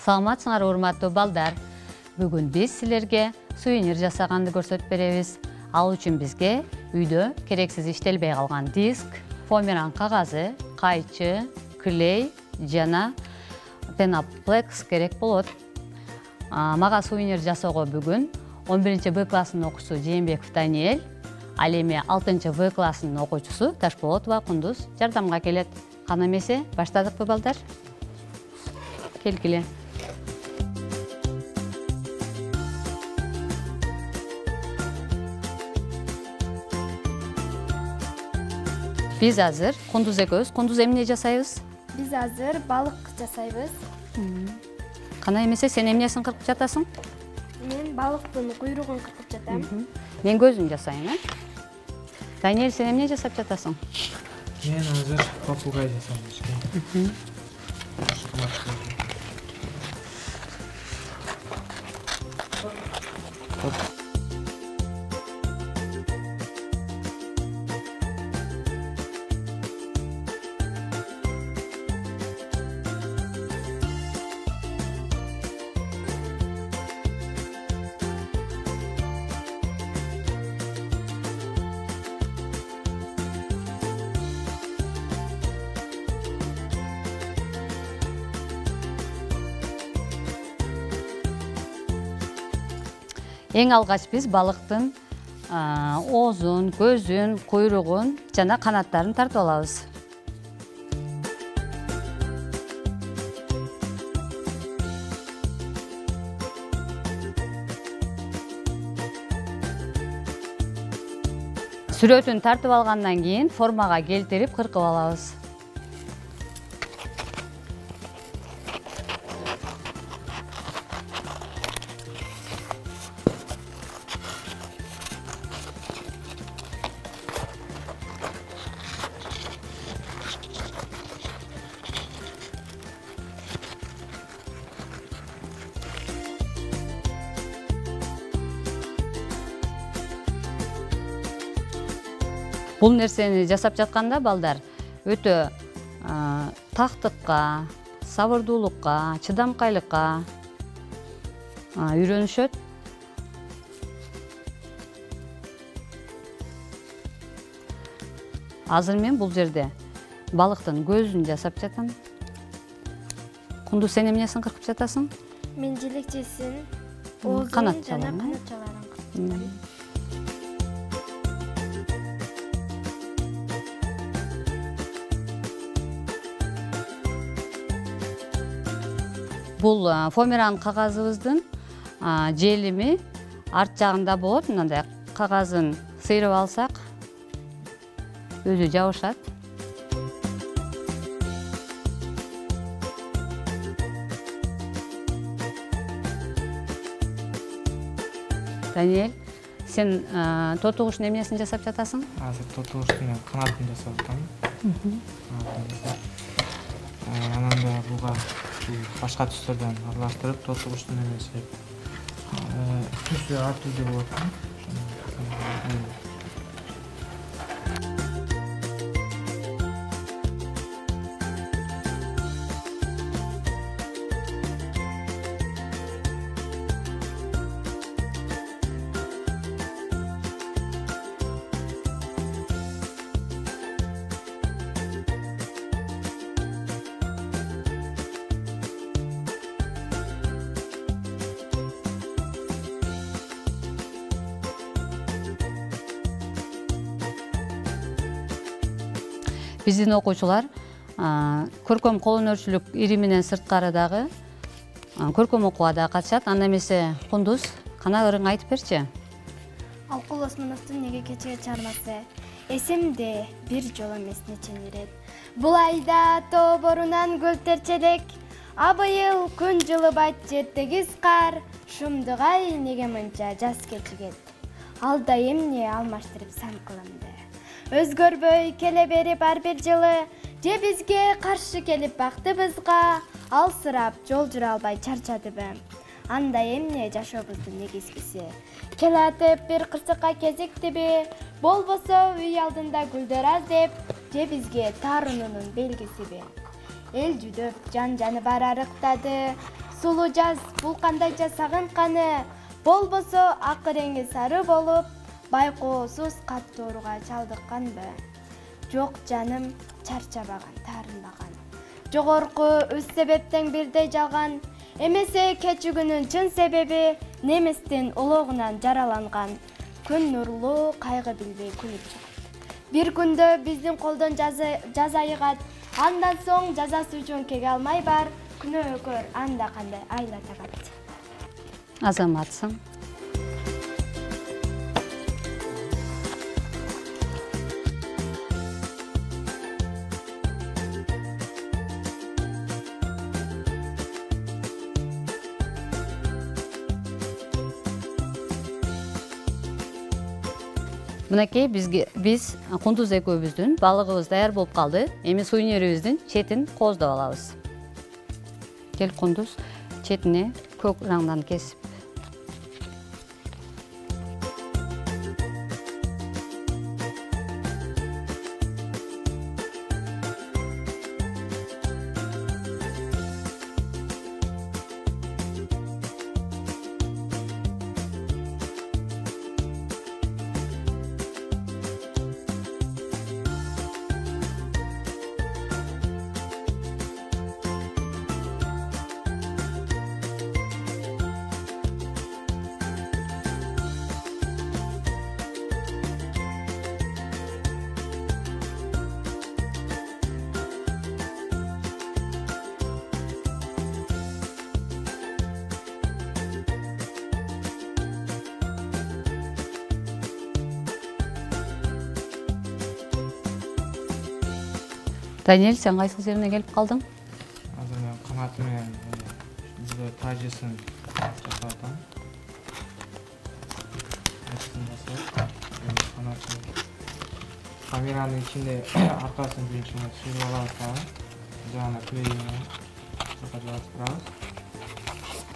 Саламатсыңар урматтуу балдар. Бүгүн биз силерге сувенир жасаганды көрсөтүп беребиз. Ал үчүн бизге үйдө керексиз иштелбей калган диск, фоамиран кагазы, кайчы, клей жана пеноплекс керек болот. Мага сувенир жасоого бүгүн 11-Б классынын окуучусу Жээнбеков Даниэль, ал эми 6-В классынын окуучусу Ташболотова Кундуз жардамга келет. Кана эмесе, баштадыкпы балдар? Келгиле. Биз азыр Кундуз экөөбүз. Кундуз эмне жасайбыз? Биз азыр балык жасайбыз. Кана эмесе, сен эмнесин кыркып жатасың? Мен балыктын куйругун кыркып жатам. Мен көзүн жасайм, Даниэль, сен эмне жасап жатасың? Мен азыр попугай жасайм. Эң алгач биз балыктын оозун, көзүн, куйругун жана канаттарын тартып алабыз. Сүрөтүн тартып алгандан кийин формага келтирип кыркып алабыз. Бул нерсени жасап жатканда балдар өтө тактыкка, сабырдуулукка, чыдамкайлыкка үйрөнүшөт. Азыр мен бул жерде балыктын көзүн жасап жатам. Кундуз, сен эмнесин кыркып жатасың? Мен желекчесин, оозун жана канатчаларын кыркып жатам. Бул фоамиран кагазыбыздын желими арт жагында болот. Мындай кагазын сыйрып алсак, өзү жабышат. Даниэль, сен тоту куштун эмнесин жасап жатасың? Азыр тоту куштун канатын жасап атам. Анан да буга башка түстөрдөн аралаштырып, тоту куштун эмеси түсү ар түрдүү болот. Биздин окуучулар көркөм кол өнөрчүлүк ири менен сырткары дагы көркөм окууга да катышат. Анда эмесе, Кундуз, кана ырың айтып берчи. Алкул Осмоновдун неге кечеге чыгармасы эсимде бир жолу эмес нечен ирет. Бул айда тоо борунан көл терчелек, абыйыл күн жылыбайт жертегиз кар, шумдугай неге мынча жаз кечигет. Алда эмне алмаштырып сан кыламды. Өзгөрбөй келе берип ар бир жылы, же бизге каршы келип бактыбызга алсырап жол жүрө албай чарчадыбы. Анда эмне жашообуздун негизгиси. Келатып бир кырсыкка кезиктиби, болбосо үй алдында гүлдөр аз деп, же бизге таарынуунун белгисиби. Эл жүдөп жан-жаны бар арыктады, сулуу жаз бул кандайча сагынканы, болбосо ак реңи сары болуп, байкоосуз катуу ооруга чалдыкканбы? Жок жаным, чарчабаган, таарынбаган. Жогорку 3 себептен бирдей жалган, эмесе кечүүгүнүн чын себеби неместин улоогунан жараланган. Күн нурлуу, кайгы билбей күлүп чыгат. Бир күндө биздин колдон жаза айыгат, андан соң жазасы үчүн кеге алмай бар, күнөөкөр анда кандай айла тагат. Азаматсың. Мынакей биз Кундуз экөөбүздүн балыгыбыз даяр болуп калды. Эми сувенирибиздин четин кооздоп алабыз. Кел Кундуз, четине көк раңдан кесип. Даниэль, сен кайсыл жерине келип калдың? Азыр мен канаты менен бизде тажысын жасап атам. Камеранын ичинде аркасын биринчи сүрүп алабыз дагы. Жана клейни жака жабыстырабыз.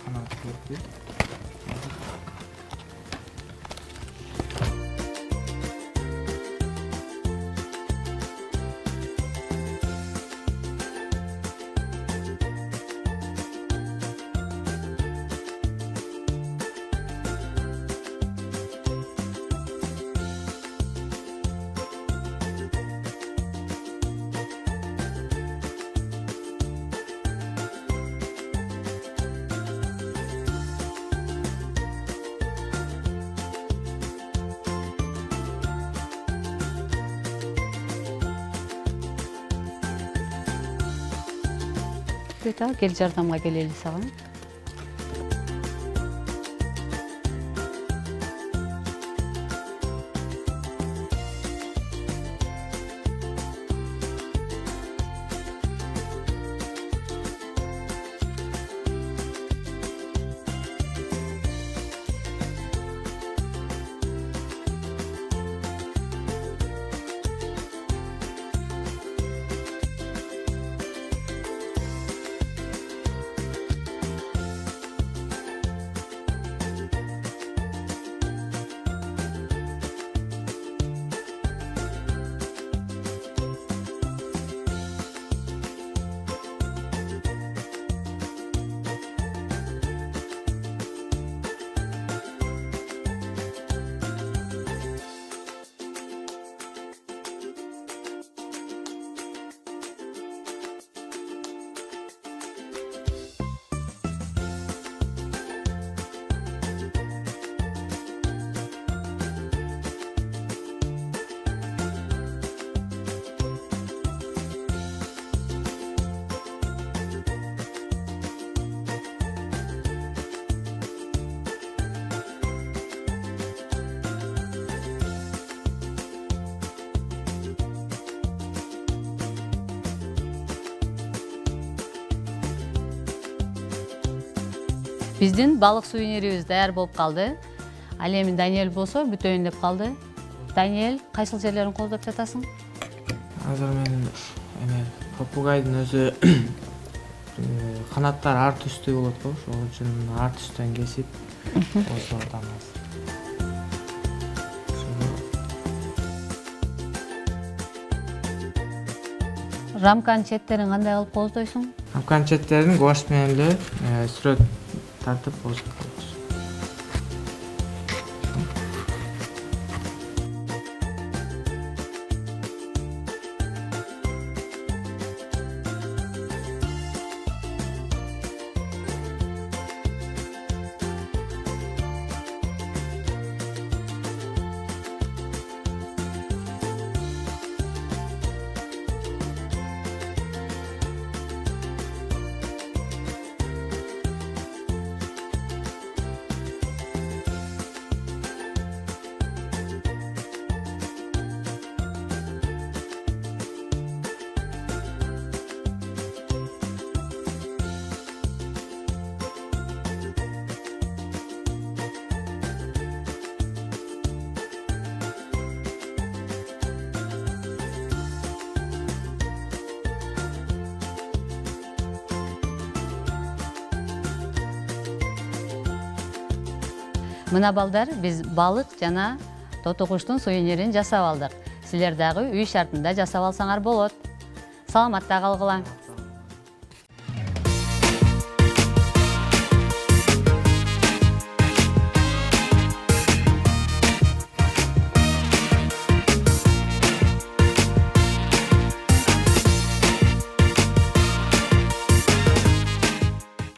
Канат кетти. Бета, кел жардамга келели сага. Биздин балык сувенирибиз даяр болуп калды. Ал эми Даниэль болсо бүтөйүн деп калды. Даниэль, кайсыл жерлерин кооздоп жатасың? Азыр мен попугайдын өзү канаттары ар түстүү болот го, ошол үчүн ар түстөн кесип кооздоп атабыз. Рамканын четтерин кандай кылып кооздойсуң? Кончеттерин гуашь менен эле сүрөт тартып болуш керек. Мына балдар, биз балык жана тоту куштун сувенирин жасап алдык. Силер дагы үй шартында жасап алсаңар болот. Саламатта калгыла.